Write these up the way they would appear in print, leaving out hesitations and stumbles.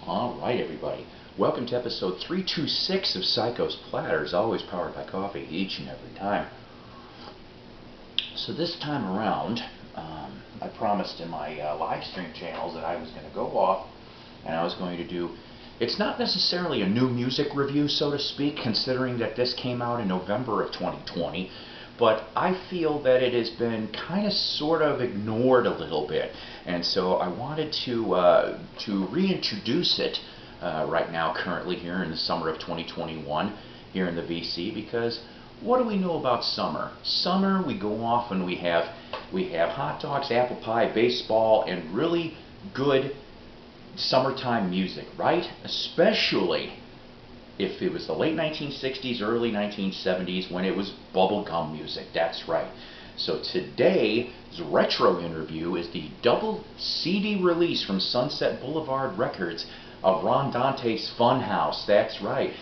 All right, everybody. Welcome to episode 326 of Psykos Platters, always powered by coffee each and every time. So this time around, I promised in my live stream channels that I was going to go off and I was going to do, it's not necessarily a new music review, so to speak, considering that this came out in November of 2020, but I feel that it has been kind of sort of ignored a little bit, and so I wanted to reintroduce it right now, currently here in the summer of 2021 here in the VC, because what do we know about summer? Summer, we go off and we have hot dogs, apple pie, baseball, and really good summertime music, right? Especially if it was the late 1960s, early 1970s, when it was bubblegum music. That's right. So today's retro interview is the double CD release from Sunset Boulevard Records of Ron Dante's Funhouse. That's right.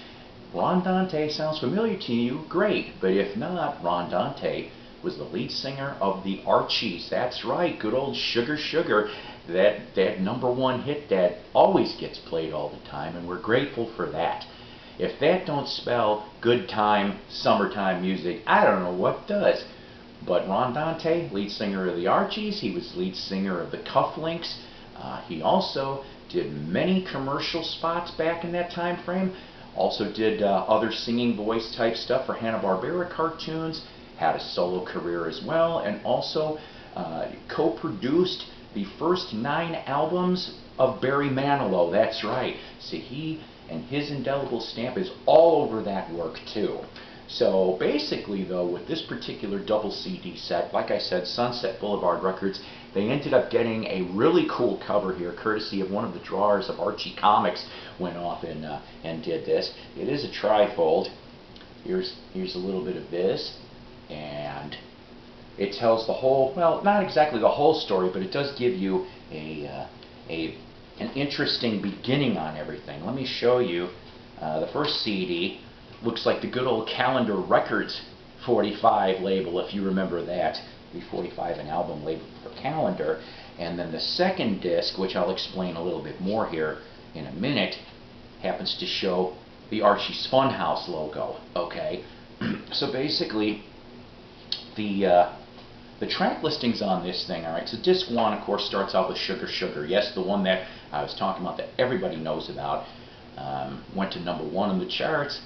Ron Dante sounds familiar to you? Great. But if not, Ron Dante was the lead singer of the Archies. That's right. Good old Sugar Sugar. That #1 hit that always gets played all the time, and we're grateful for that. If that don't spell good time, summertime music, I don't know what does. But Ron Dante, lead singer of the Archies, he was lead singer of the Cufflinks. He also did many commercial spots back in that time frame. Also did other singing voice type stuff for Hanna-Barbera cartoons. Had a solo career as well, and also co-produced the first 9 albums of Barry Manilow. That's right. See, he and his indelible stamp is all over that work too. So basically though, with this particular double CD set, like I said, Sunset Boulevard Records, they ended up getting a really cool cover here, courtesy of one of the drawers of Archie Comics, went off and did this. It is a trifold. Here's a little bit of this, and it tells the whole, well, not exactly the whole story, but it does give you an interesting beginning on everything. Let me show you the first CD. Looks like the good old Calendar Records 45 label, if you remember that. The 45 an album label for Calendar. And then the second disc, which I'll explain a little bit more here in a minute, happens to show the Archie's Funhouse logo. Okay, so basically the track listings on this thing, alright, so disc 1, of course, starts out with Sugar Sugar. Yes, the one that I was talking about that everybody knows about. Went to #1 on the charts.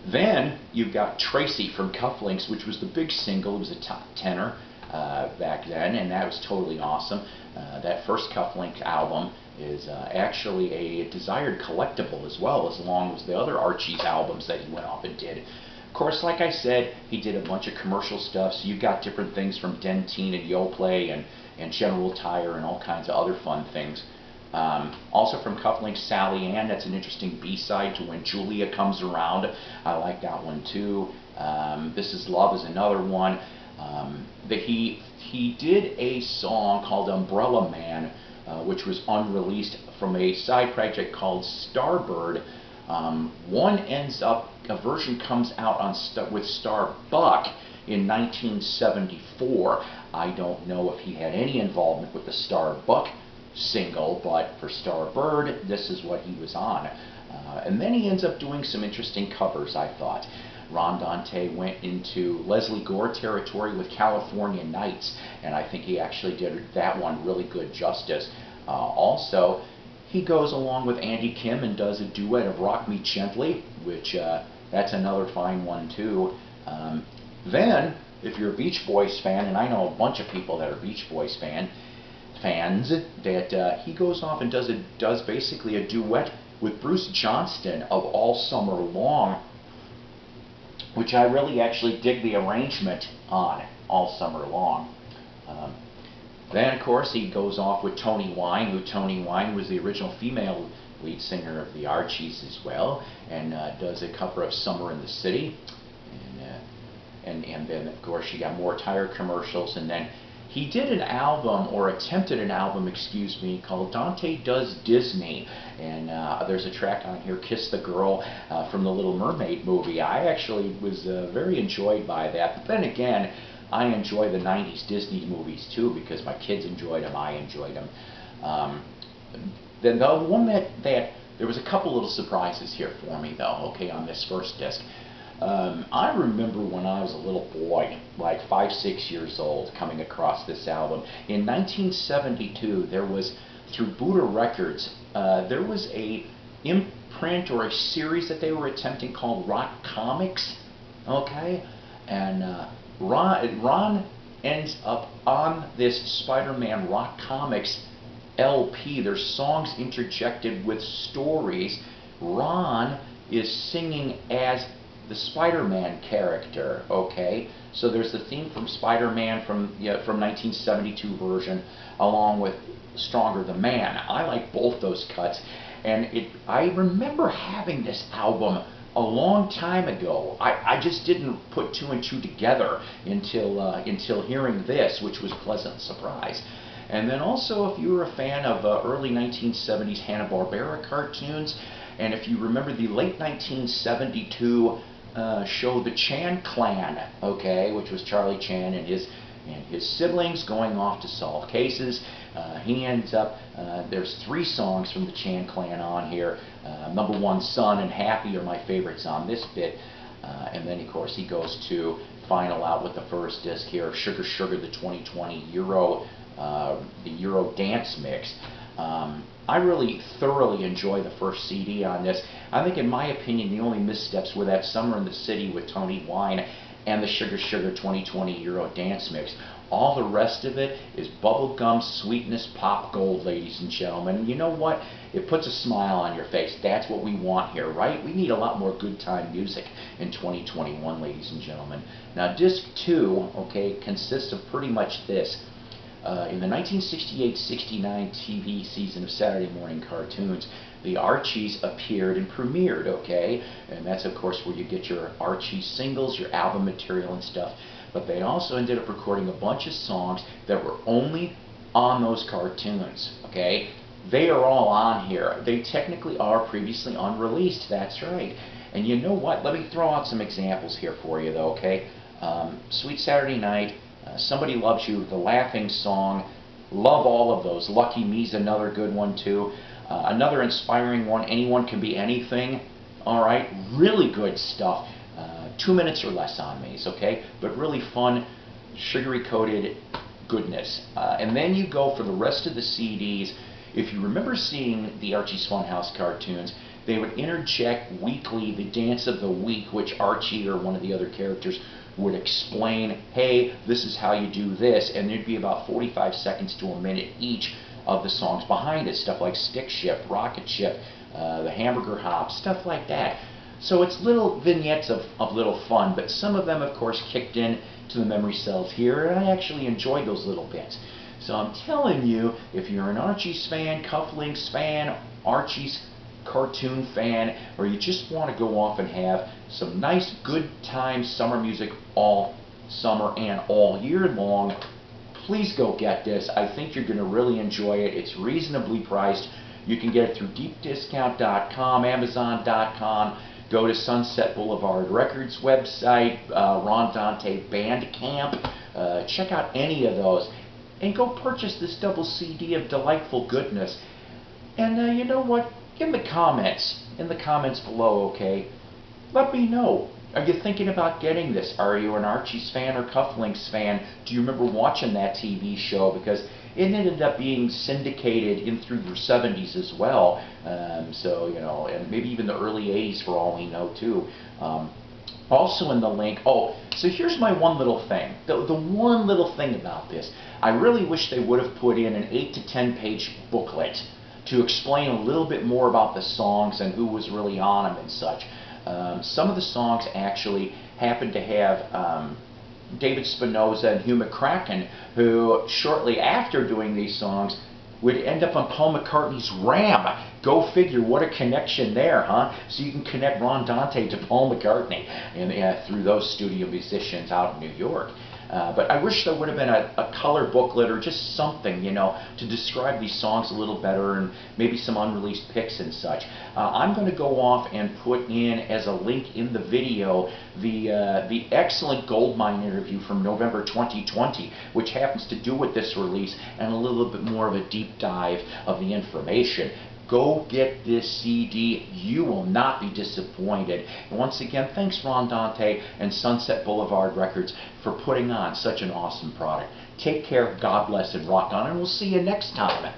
Then you've got Tracy from Cufflinks, which was the big single. It was a top tenor back then, and that was totally awesome. That first Cufflink album is actually a desired collectible as well, as long as the other Archie's albums that he went off and did. Of course, like I said, he did a bunch of commercial stuff, so you've got different things from Dentine and Yoplait and General Tire and all kinds of other fun things. Also from Cufflink, Sally Ann, that's an interesting B-side to When Julia Comes Around. I like that one too. This Is Love is another one. That he did a song called Umbrella Man, which was unreleased from a side project called Starbird. A version comes out on with Starbuck in 1974. I don't know if he had any involvement with the Starbuck single, but for Starbird, this is what he was on. And then he ends up doing some interesting covers, I thought. Ron Dante went into Leslie Gore territory with California Nights, and I think he actually did that one really good justice. Also, he goes along with Andy Kim and does a duet of Rock Me Gently, which that's another fine one too. Then, if you're a Beach Boys fan, and I know a bunch of people that are Beach Boys fans, that he goes off and does basically a duet with Bruce Johnston of All Summer Long, which I really actually dig the arrangement on All Summer Long. Then, of course, he goes off with Toni Wine, who Toni Wine was the original female lead singer of the Archies as well, and does a cover of Summer in the City. And then, of course, you got more tire commercials, and then he did an album, or attempted an album, excuse me, called Dante Does Disney, and there's a track on here, Kiss the Girl, from the Little Mermaid movie. I actually was very enjoyed by that, but then again, I enjoy the 90s Disney movies too, because my kids enjoyed them, I enjoyed them. Then the one that There was a couple little surprises here for me, though, okay, on this first disc. I remember when I was a little boy, like 5, 6 years old, coming across this album. In 1972, there was, through Buddha Records, there was a imprint or a series that they were attempting called Rock Comics, okay? And Ron ends up on this Spider-Man Rock Comics LP. There's songs interjected with stories. Ron is singing as the Spider-Man character, okay? So there's the theme from Spider-Man from 1972 version, along with Stronger the Man. I like both those cuts, and I remember having this album a long time ago. I just didn't put 2 and 2 together until hearing this, which was a pleasant surprise. And then also, if you were a fan of early 1970s Hanna-Barbera cartoons, and if you remember the late 1972 show The Chan Clan, okay, which was Charlie Chan and his siblings going off to solve cases. He ends up, there's 3 songs from the Chan Clan on here. Number 1, Sun, and Happy are my favorites on this bit. And then, of course, he goes to final out with the first disc here, Sugar Sugar, the 2020 the Euro dance mix. I really thoroughly enjoy the first CD on this. I think, in my opinion, the only missteps were that Summer in the City with Tony Wine and the Sugar Sugar 2020 Euro dance mix. All the rest of it is bubblegum sweetness, pop gold, ladies and gentlemen. And you know what? It puts a smile on your face. That's what we want here, right? We need a lot more good time music in 2021, ladies and gentlemen. Now, disc 2, okay, consists of pretty much this. In the 1968-69 TV season of Saturday morning cartoons, the Archies appeared and premiered, okay? And that's, of course, where you get your Archie singles, your album material and stuff. But they also ended up recording a bunch of songs that were only on those cartoons, okay? They are all on here. They technically are previously unreleased, that's right. And you know what? Let me throw out some examples here for you, though, okay? Sweet Saturday Night, Somebody Loves You, The Laughing Song, love all of those. Lucky Me's another good one, too. Another inspiring one, Anyone Can Be Anything, all right? Really good stuff. 2 minutes or less on these, okay? But really fun, sugary-coated goodness. And then you go for the rest of the CDs. If you remember seeing the Archie's Funhouse cartoons, they would interject weekly the dance of the week, which Archie or one of the other characters would explain, hey, this is how you do this, and there'd be about 45 seconds to a minute each of the songs behind it, stuff like Stick Shift, Rocket Ship, the Hamburger Hop, stuff like that. So it's little vignettes of little fun, but some of them, of course, kicked in to the memory cells here, and I actually enjoyed those little bits. So I'm telling you, if you're an Archie's fan, Cufflink's fan, Archie's cartoon fan, or you just want to go off and have some nice good time summer music all summer and all year long, please go get this. I think you're going to really enjoy it. It's reasonably priced. You can get it through deepdiscount.com, amazon.com, go to Sunset Boulevard Records website, Ron Dante Bandcamp, check out any of those, and go purchase this double CD of delightful goodness. And you know what? In the comments below, okay, let me know. Are you thinking about getting this? Are you an Archie's fan or Cufflink's fan? Do you remember watching that TV show? Because it ended up being syndicated in through the 70s as well. So, you know, and maybe even the early 80s for all we know, too. Also in the link, so here's my one little thing. The one little thing about this, I really wish they would have put in an 8 to 10 page booklet to explain a little bit more about the songs and who was really on them and such. Some of the songs actually happen to have David Spinoza and Hugh McCracken, who shortly after doing these songs would end up on Paul McCartney's Ram. Go figure, what a connection there, huh? So you can connect Ron Dante to Paul McCartney and through those studio musicians out in New York. But I wish there would have been a color booklet or just something, you know, to describe these songs a little better, and maybe some unreleased pics and such. I'm going to go off and put in as a link in the video the excellent Goldmine interview from November 2020, which happens to do with this release, and a little bit more of a deep dive of the information. Go get this CD. You will not be disappointed. And once again, thanks Ron Dante and Sunset Boulevard Records for putting on such an awesome product. Take care, God bless, and rock on, and we'll see you next time.